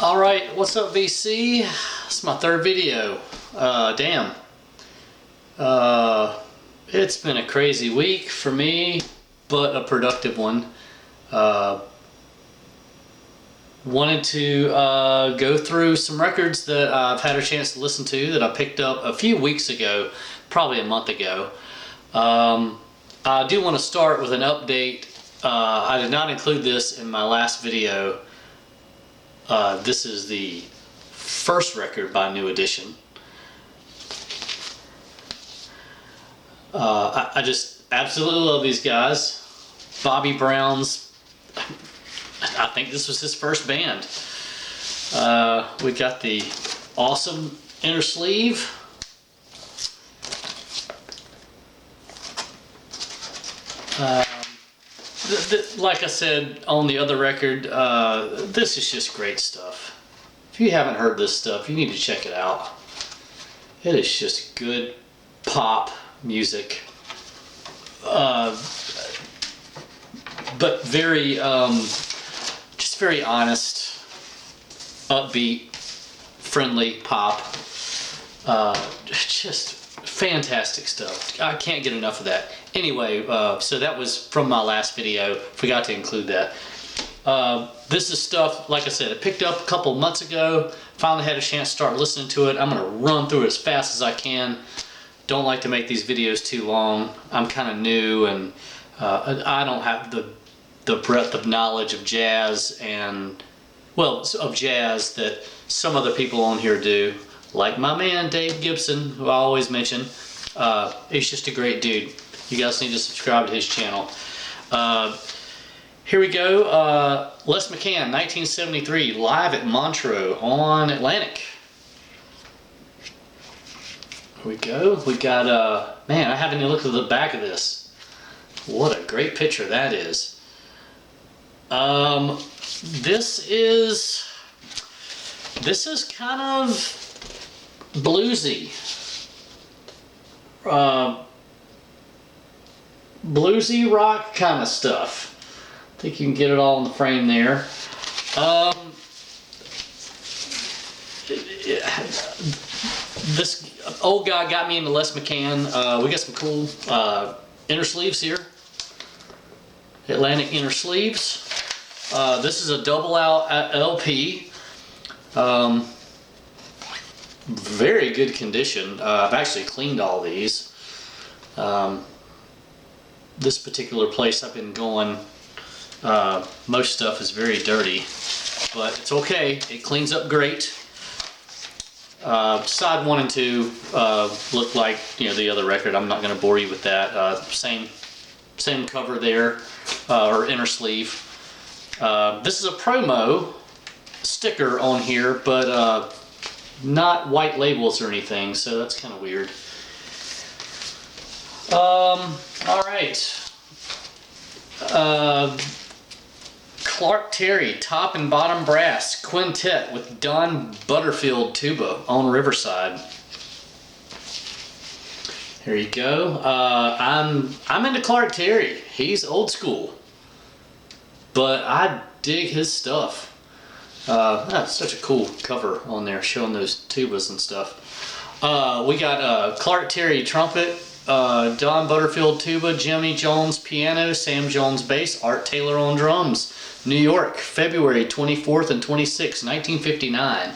Alright, what's up VC? It's my third video. Damn. It's been a crazy week for me, but a productive one. Wanted to go through some records that I've had a chance to listen to that I picked up a few weeks ago, probably a month ago. I do want to start with an update. I did not include this in my last video. This is the first record by New Edition. I just absolutely love these guys. Bobby Brown's, I think this was his first band. We got the awesome inner sleeve. Like I said on the other record, this is just great stuff. If you haven't heard this stuff, you need to check it out. It is just good pop music, but very, just very honest, upbeat, friendly pop. Just fantastic stuff. I can't get enough of that. Anyway, so that was from my last video. Forgot to include that. This is stuff, like I said, I picked up a couple months ago. Finally had a chance to start listening to it. I'm going to run through it as fast as I can. Don't like to make these videos too long. I'm kind of new, and I don't have the breadth of knowledge of jazz and, well, of jazz that some other people on here do. Like my man Dave Gibson, who I always mention. He's just a great dude. You guys need to subscribe to his channel. Here we go. Les McCann, 1973, live at Montreux on Atlantic. Here we go. We got, man, I haven't even looked at the back of this. What a great picture that is. This is kind of bluesy. Bluesy rock kind of stuff. I think you can get it all in the frame there. This old guy got me into Les McCann. We got some cool inner sleeves here. Atlantic inner sleeves. This is a double out LP. Very good condition. I've actually cleaned all these. This particular place I've been going, most stuff is very dirty, but it's okay. It cleans up great. Side 1 and 2 look like, you know, the other record. I'm not going to bore you with that. Same cover there, or inner sleeve. This is a promo sticker on here, but not white labels or anything, so that's kind of weird. All right. Clark Terry, top and bottom brass quintet with Don Butterfield tuba on Riverside. Here you go. I'm into Clark Terry. He's old school, but I dig his stuff. That's such a cool cover on there, showing those tubas and stuff. We got Clark Terry trumpet, Don Butterfield tuba, Jimmy Jones piano, Sam Jones bass, Art Taylor on drums. New York, February 24th and 26th, 1959.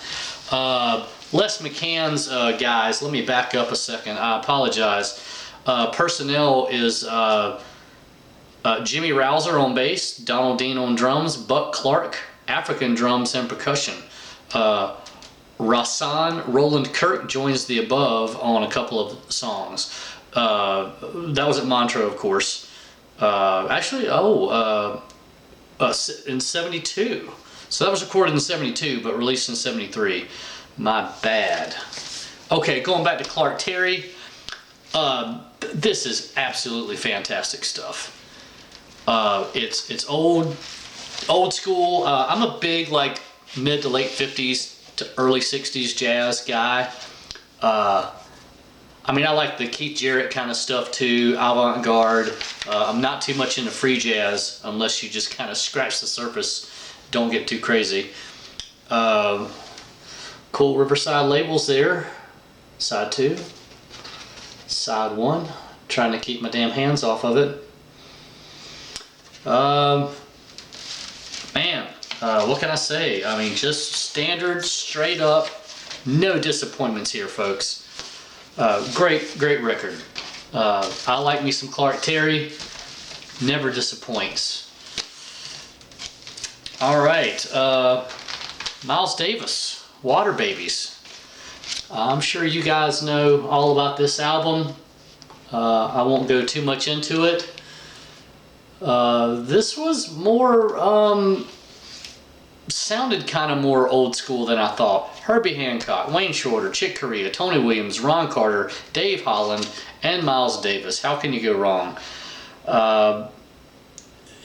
Les McCann's guys, let me back up a second. I apologize. Personnel is Jimmy Rouser on bass, Donald Dean on drums, Buck Clark, African drums and percussion. Rahsaan Roland Kirk joins the above on a couple of songs. That was at Montreux, of course. Actually, in 72. So that was recorded in 72, but released in 73. My bad. Okay, going back to Clark Terry. This is absolutely fantastic stuff. It's old school. I'm a big, like, mid to late 50s to early 60s jazz guy. I mean, I like the Keith Jarrett kind of stuff too, avant-garde. I'm not too much into free jazz unless you just kind of scratch the surface, don't get too crazy. Cool Riverside labels there. Side 2. Side 1. Trying to keep my damn hands off of it. Man, what can I say? I mean, just standard, straight up, no disappointments here, folks. Great record. I like me some Clark Terry. Never disappoints. All right, Miles Davis, Water Babies. I'm sure you guys know all about this album. I won't go too much into it. This was more, sounded kind of more old school than I thought. Herbie Hancock, Wayne Shorter, Chick Corea, Tony Williams, Ron Carter, Dave Holland, and Miles Davis. How can you go wrong?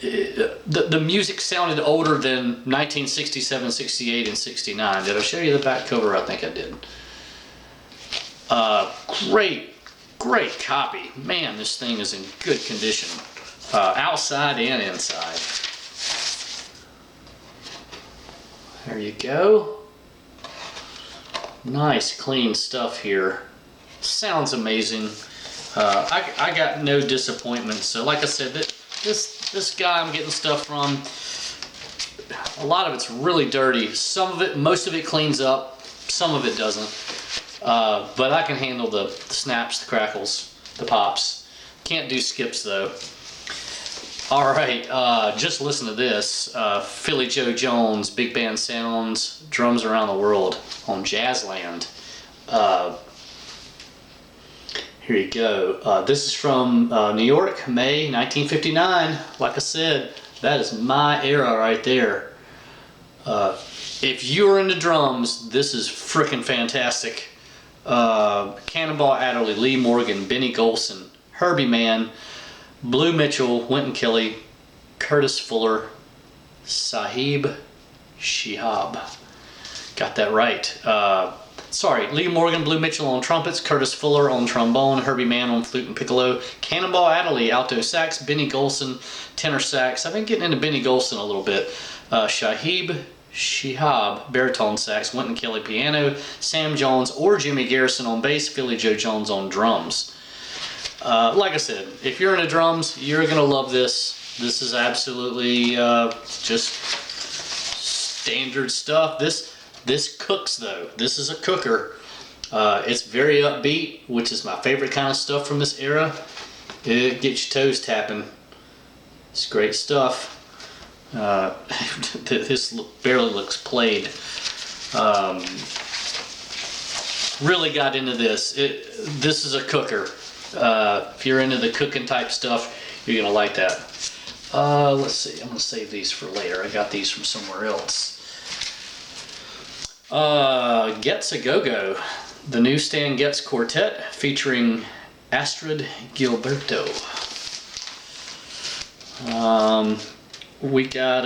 The music sounded older than 1967, 68, and 69. Did I show you the back cover? I think I did. Great copy. Man, this thing is in good condition. Outside and inside. There you go. Nice clean stuff here. Sounds amazing. I got no disappointments. So like I said, this guy I'm getting stuff from, a lot of it's really dirty. Some of it, most of it cleans up. Some of it doesn't. But I can handle the snaps, the crackles, the pops. Can't do skips though. Alright, just listen to this. Philly Joe Jones, Big Band Sounds, Drums Around the World on Jazzland. Here you go. This is from New York, May 1959. Like I said, that is my era right there. If you're into drums, this is frickin' fantastic. Cannonball Adderley, Lee Morgan, Benny Golson, Herbie Mann, Blue Mitchell, Wynton Kelly, Curtis Fuller, Sahib Shihab. Got that right. Sorry, Lee Morgan, Blue Mitchell on trumpets, Curtis Fuller on trombone, Herbie Mann on flute and piccolo, Cannonball Adderley, alto sax, Benny Golson, tenor sax. I've been getting into Benny Golson a little bit. Sahib Shihab, baritone sax, Wynton Kelly piano, Sam Jones or Jimmy Garrison on bass, Philly Joe Jones on drums. Like I said, if you're into drums, you're gonna love this. This is absolutely just standard stuff. This cooks though. This is a cooker. It's very upbeat, which is my favorite kind of stuff from this era. It gets your toes tapping. It's great stuff. This barely looks played. Really got into this. This is a cooker. If you're into the cooking type stuff, you're gonna like that. Let's see. I'm gonna save these for later. I got these from somewhere else. Getz a Go-Go, the new Stan Getz Quartet featuring Astrid Gilberto. We got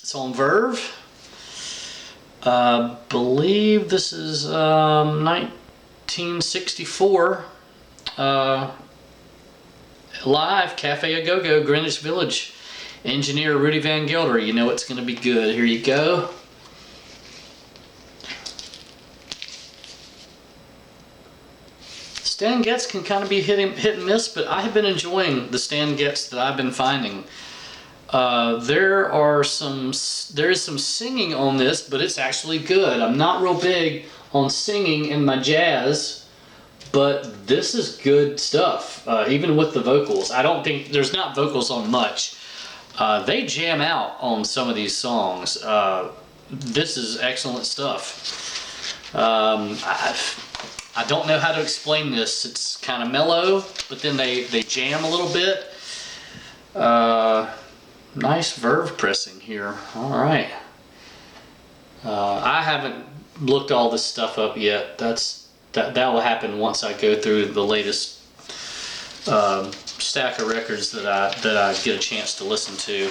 it's on Verve. Believe this is 1964. Live, Cafe a Go-Go, Greenwich Village. Engineer Rudy Van Gelder. You know it's going to be good. Here you go. Stan Getz can kind of be hit and miss, but I have been enjoying the Stan Getz that I've been finding. There is some singing on this, but it's actually good. I'm not real big on singing in my jazz, but this is good stuff. Even with the vocals, I don't think there's not vocals on much. They jam out on some of these songs. This is excellent stuff. I don't know how to explain this. It's kind of mellow, but then they jam a little bit. Nice Verve pressing here. All right. I haven't looked all this stuff up yet. That will happen once I go through the latest stack of records that I get a chance to listen to.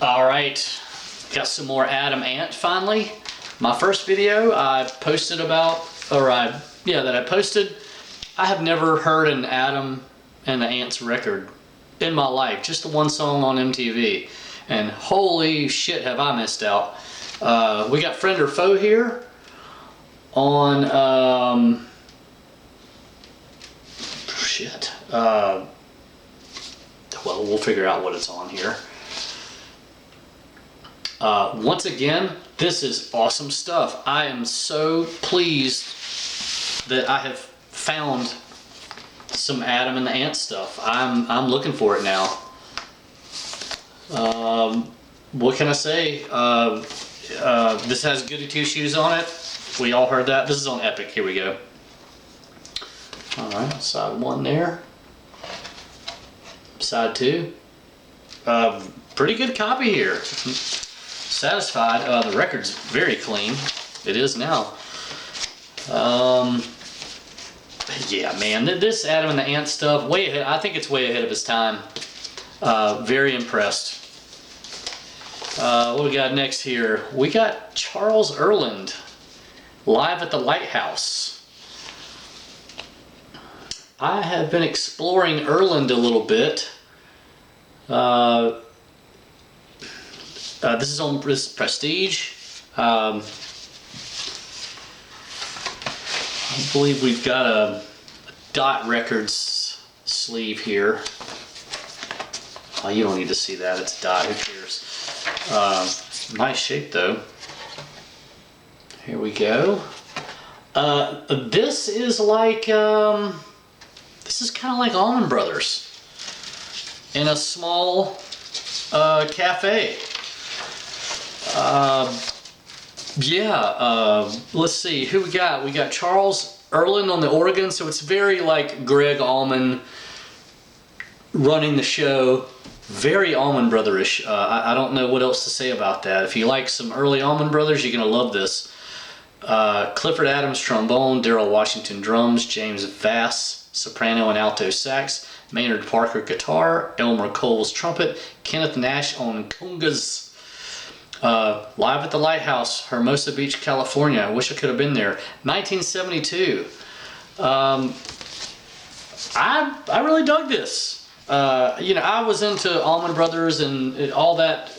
All right, got some more Adam Ant finally. My first video I posted about, that I posted. I have never heard an Adam and the Ants record in my life, just the one song on MTV. And holy shit, have I missed out. We got Friend or Foe here on, shit. Well, we'll figure out what it's on here. Once again, this is awesome stuff. I am so pleased that I have found some Adam and the Ant stuff. I'm looking for it now. What can I say? This has Goody Two Shoes on it. We all heard that. This is on Epic. Here we go. Alright, side one there. Side two. Pretty good copy here. Satisfied. The record's very clean. It is now. Yeah, man, this Adam and the Ant stuff, way ahead. I think it's way ahead of its time. Very impressed. What we got next here? We got Charles Earland, Live at the Lighthouse. I have been exploring Earland a little bit. This is on Prestige. I believe we've got a Dot Records sleeve here. Oh, you don't need to see that. It's Dot. Who cares? Nice shape though. Here we go. This is like this is kind of like Allman Brothers in a small cafe. Let's see who we got. We got Charles Earland on the organ, so it's very like Greg Allman running the show. Very Allman Brotherish. I don't know what else to say about that. If you like some early Allman Brothers, you're gonna love this. Clifford Adams trombone, Daryl Washington drums, James Vass soprano and alto sax, Maynard Parker guitar, Elmer Coles trumpet, Kenneth Nash on congas. Live at the Lighthouse, Hermosa Beach, California. I wish I could have been there. 1972. I really dug this. You know, I was into Allman Brothers and all that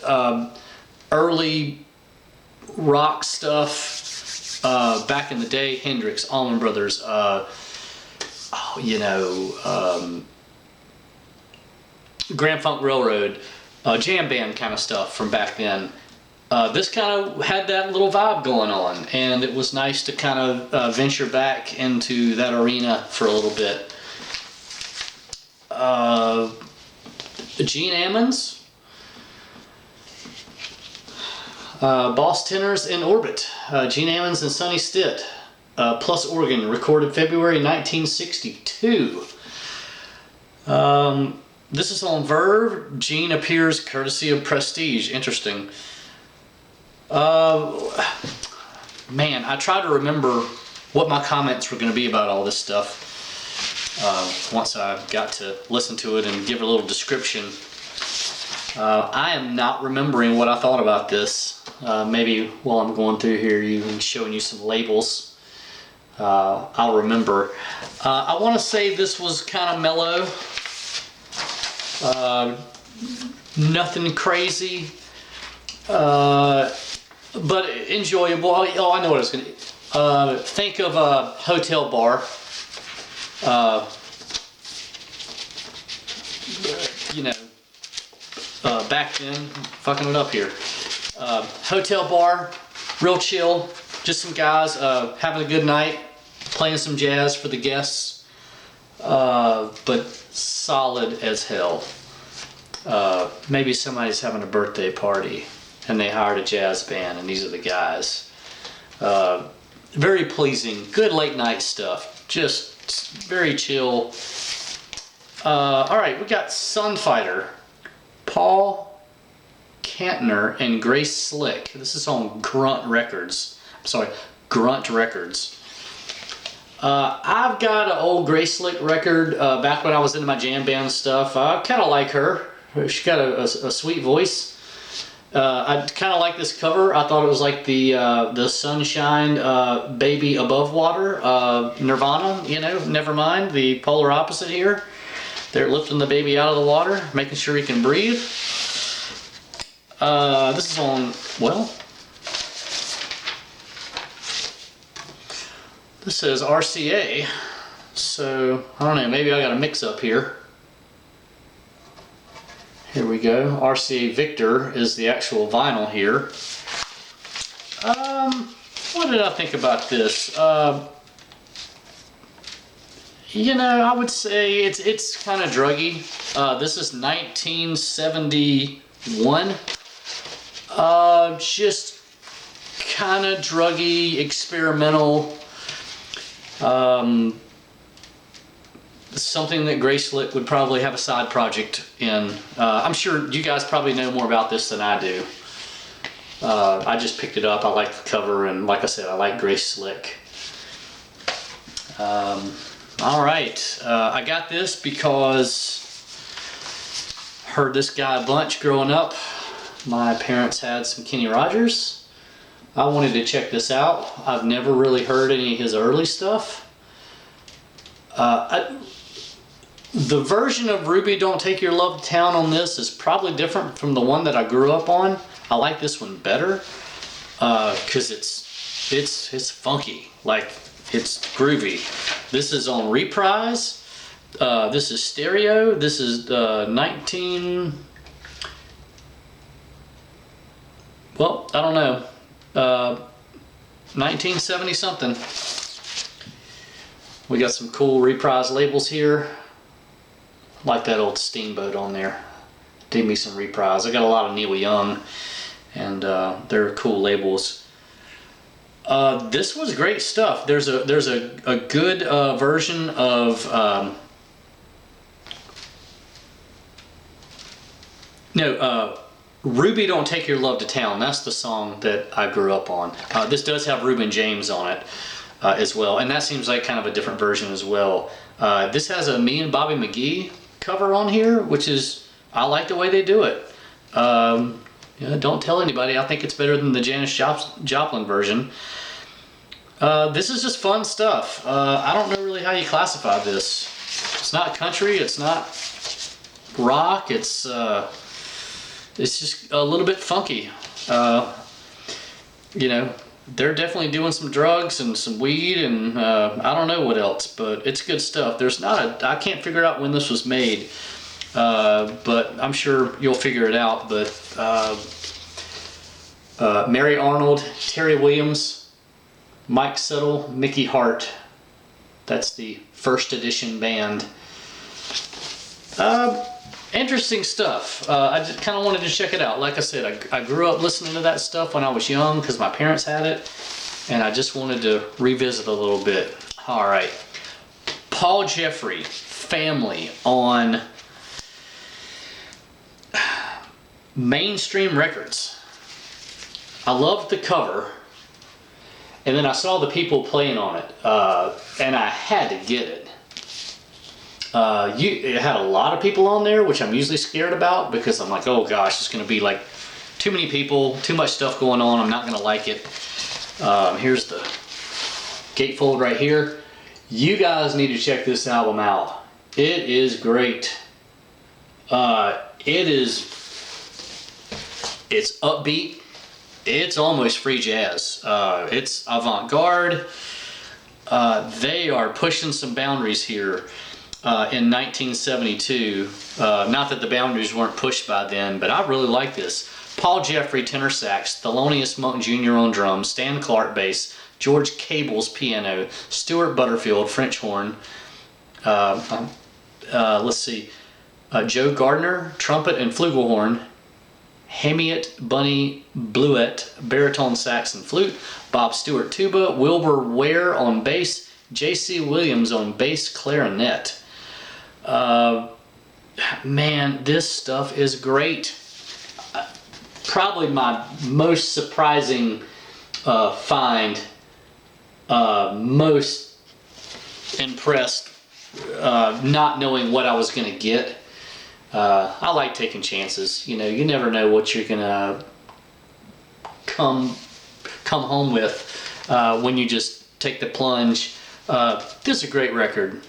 early rock stuff back in the day. Hendrix, Allman Brothers, Grand Funk Railroad, jam band kind of stuff from back then. This kind of had that little vibe going on, and it was nice to kind of venture back into that arena for a little bit. Gene Ammons, Boss Tenors in Orbit, Gene Ammons and Sonny Stitt, plus organ, recorded February 1962. This is on Verve. Gene appears courtesy of Prestige. Interesting. Man, I try to remember what my comments were going to be about all this stuff. Once I got to listen to it and give a little description. I am not remembering what I thought about this. Maybe while I'm going through here and showing you some labels, I'll remember. I want to say this was kind of mellow. Nothing crazy. But enjoyable. Oh, I know what I was going to... think of a Hotel Bar. Back then, fucking it up here. Hotel bar, real chill, just some guys having a good night, playing some jazz for the guests, but solid as hell. Maybe somebody's having a birthday party and they hired a jazz band, and these are the guys. Very pleasing, good late night stuff, just very chill. Alright, we got Sunfighter, Paul Kantner and Grace Slick. This is on Grunt Records. Grunt Records. I've got an old Grace Slick record back when I was into my jam band stuff. I kind of like her. She's got a sweet voice. I kind of like this cover. I thought it was like the Sunshine Baby Above Water, Nirvana, Nevermind, the polar opposite here. They're lifting the baby out of the water, making sure he can breathe. This is on, well, this says RCA, so I don't know, maybe I got a mix up here. Here we go, RCA Victor is the actual vinyl here. What did I think about this? You know, I would say it's kind of druggy. This is 1971. Just kind of druggy, experimental. Something that Grace Slick would probably have a side project in. I'm sure you guys probably know more about this than I do. I just picked it up. I like the cover, and like I said, I like Grace Slick. All right, I got this because heard this guy a bunch growing up. My parents had some Kenny Rogers. I wanted to check this out. I've never really heard any of his early stuff. The version of Ruby Don't Take Your Love to Town on this is probably different from the one that I grew up on. I like this one better because it's funky, like it's groovy. This is on Reprise. This is stereo. This is 1970 something. We got some cool Reprise labels here. Like that old Steamboat on there. Dig me some Reprise. I got a lot of Neil Young, and they're cool labels. This was great stuff. There's a good version of Ruby Don't Take Your Love to Town. That's the song that I grew up on. This does have Reuben James on it as well, and that seems like kind of a different version as well. This has a Me and Bobby McGee cover on here, which is, I like the way they do it. Don't tell anybody. I think it's better than the Janis Joplin version. This is just fun stuff. I don't know really how you classify this. It's not country. It's not rock. It's just a little bit funky. You know, they're definitely doing some drugs and some weed and I don't know what else, but it's good stuff. I can't figure out when this was made, but I'm sure you'll figure it out. But Mary Arnold, Terry Williams, Mike Settle, Mickey Hart. That's the first edition band. Interesting stuff. I just kind of wanted to check it out. Like I said, I grew up listening to that stuff when I was young because my parents had it, and I just wanted to revisit a little bit. All right. Paul Jeffrey, Family on Mainstream Records. I loved the cover, and then I saw the people playing on it, and I had to get it. It had a lot of people on there, which I'm usually scared about because I'm like, oh gosh, it's going to be like too many people, too much stuff going on. I'm not going to like it. Here's the gatefold right here. You guys need to check this album out. It is great. It's upbeat. It's almost free jazz. It's avant-garde. They are pushing some boundaries here. In 1972, not that the boundaries weren't pushed by then, but I really like this. Paul Jeffrey tenor sax, Thelonious Monk Jr. on drums, Stan Clark bass, George Cable's piano, Stuart Butterfield French horn. Let's see, Joe Gardner trumpet and flugelhorn, Hamiet Bunny Blewett baritone sax and flute, Bob Stewart tuba, Wilbur Ware on bass, J.C. Williams on bass clarinet. Man, this stuff is great. Probably my most surprising find. Most impressed, not knowing what I was going to get. I like taking chances. You know, you never know what you're gonna come home with when you just take the plunge. This is a great record.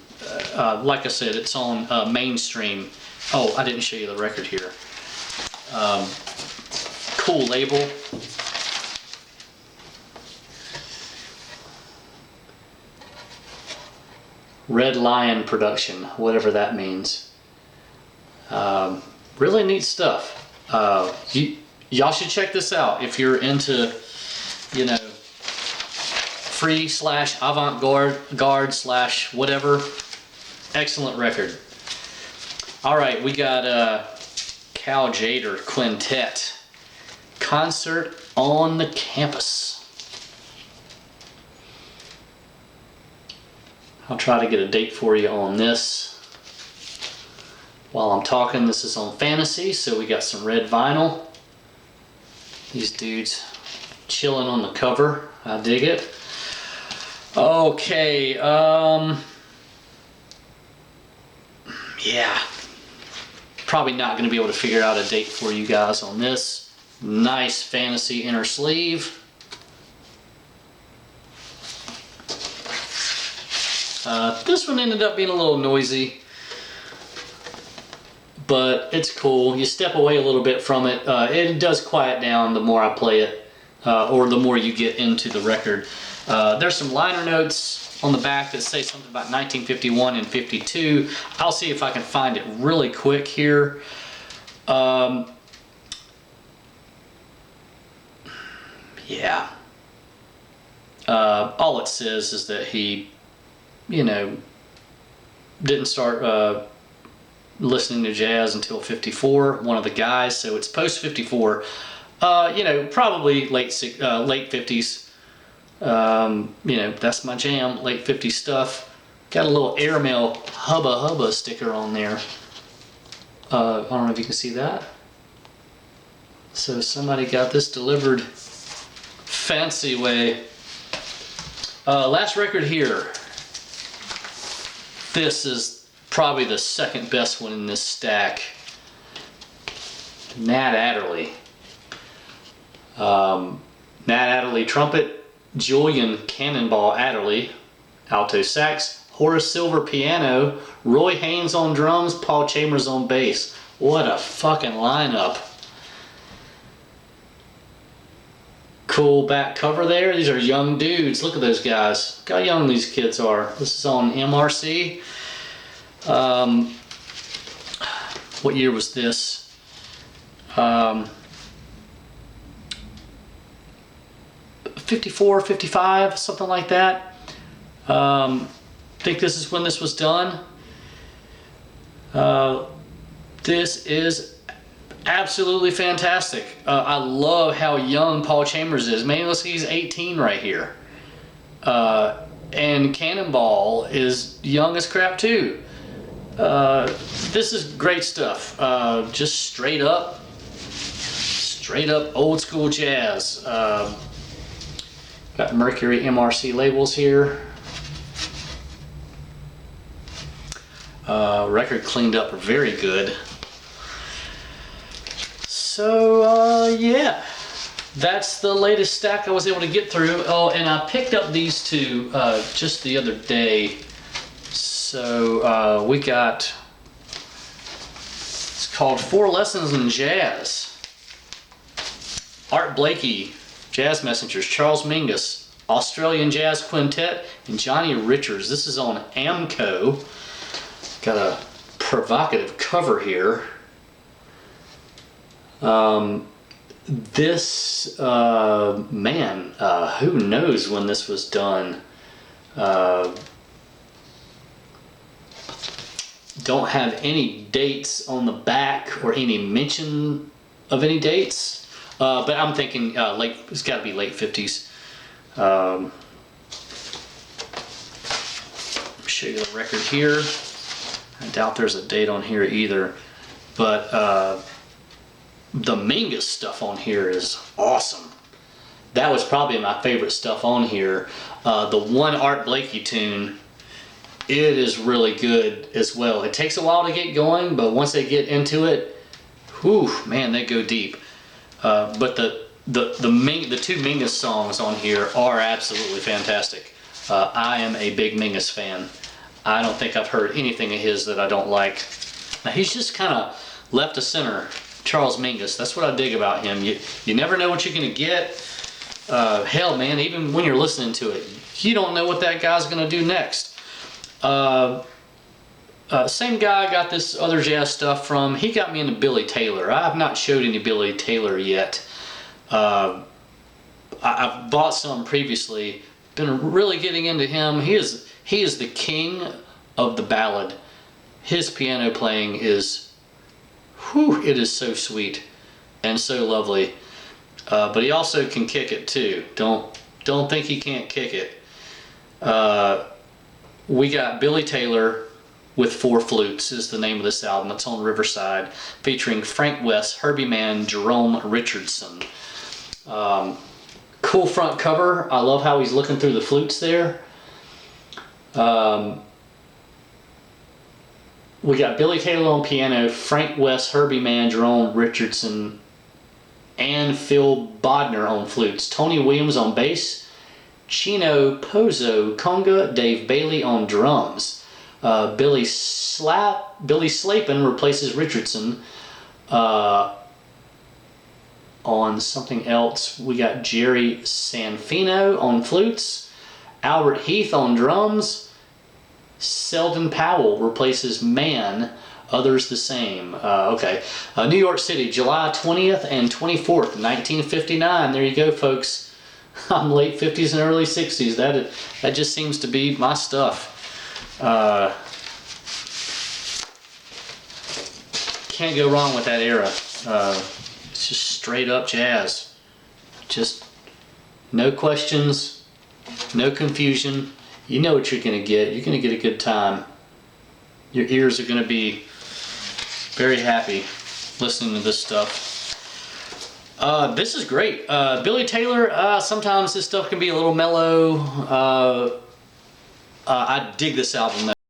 like I said, it's on Mainstream. Oh, I didn't show you the record here. Cool label. Red Lion Production, whatever that means. Really neat stuff. Y'all should check this out if you're into, you know, free / avant-garde / whatever. Excellent record. All right, we got Cal Tjader Quintet. Concert on the Campus. I'll try to get a date for you on this. While I'm talking, this is on Fantasy, so we got some red vinyl. These dudes chilling on the cover. I dig it. Okay, yeah. Probably not going to be able to figure out a date for you guys on this. Nice Fantasy inner sleeve. This one ended up being a little noisy, but it's cool. You step away a little bit from it. It does quiet down the more I play it, or the more you get into the record. There's some liner notes on the back that say something about 1951 and 52. I'll see if I can find it really quick here. Yeah. All it says is that he, you know, didn't start listening to jazz until 54, one of the guys, so it's post 54. You know, probably late 50s. You know, that's my jam, late 50s stuff. Got a little Airmail Hubba Hubba sticker on there. I don't know if you can see that. So somebody got this delivered fancy way. Last record here. This is probably the second best one in this stack. Nat Adderley. Nat Adderley trumpet, Julian Cannonball Adderley alto sax, Horace Silver piano, Roy Haynes on drums, Paul Chambers on bass. What a fucking lineup. Cool back cover there. These are young dudes. Look at those guys. Look how young these kids are. This is on MRC. What year was this? 54, 55, something like that. I think this is when this was done. This is absolutely fantastic. I love how young Paul Chambers is. Man, let's see, he's 18 right here. And Cannonball is young as crap too. This is great stuff. Just straight up old school jazz. Got Mercury MRC labels here. Record cleaned up very good. So yeah, that's the latest stack I was able to get through. Oh, and I picked up these two just the other day. So we got, it's called 4 Lessons in Jazz. Art Blakey, Jazz Messengers, Charles Mingus, Australian Jazz Quintet, and Johnny Richards. This is on Amco. Got a provocative cover here. This, man, who knows when this was done. Don't have any dates on the back or any mention of any dates, but I'm thinking it's got to be late 50s. Show you the record here. I doubt there's a date on here either, but the Mingus stuff on here is awesome. That was probably my favorite stuff on here. The one Art Blakey tune, it is really good as well. It takes a while to get going, but once they get into it, whew, man, they go deep. But the two Mingus songs on here are absolutely fantastic. I am a big Mingus fan. I don't think I've heard anything of his that I don't like. Now he's just kind of left of center, Charles Mingus. That's what I dig about him. You never know what you're gonna get. Hell, man, even when you're listening to it, you don't know what that guy's gonna do next. Same guy I got this other jazz stuff from. He got me into Billy Taylor. I have not showed any Billy Taylor yet. I've bought some previously. Been really getting into him. He is the king of the ballad. His piano playing is, whew, it is so sweet and so lovely. But he also can kick it too. Don't think he can't kick it. We got Billy Taylor with 4 Flutes is the name of this album. It's on Riverside, featuring Frank West, Herbie Mann, Jerome Richardson. Cool front cover. I love how he's looking through the flutes there. We got Billy Taylor on piano, Frank West, Herbie Mann, Jerome Richardson, and Phil Bodner on flutes. Tony Williams on bass, Chino Pozo conga, Dave Bailey on drums. Billy Slapin replaces Richardson. On something else, we got Jerry Sanfino on flutes, Albert Heath on drums, Selden Powell replaces Mann, others the same. New York City, July 20th and 24th, 1959. There you go, folks. I'm late 50s and early 60s. That just seems to be my stuff. Can't go wrong with that era. It's just straight up jazz. Just no questions, no confusion. You know what you're going to get. You're going to get a good time. Your ears are going to be very happy listening to this stuff. This is great. Billy Taylor, sometimes this stuff can be a little mellow. I dig this album though.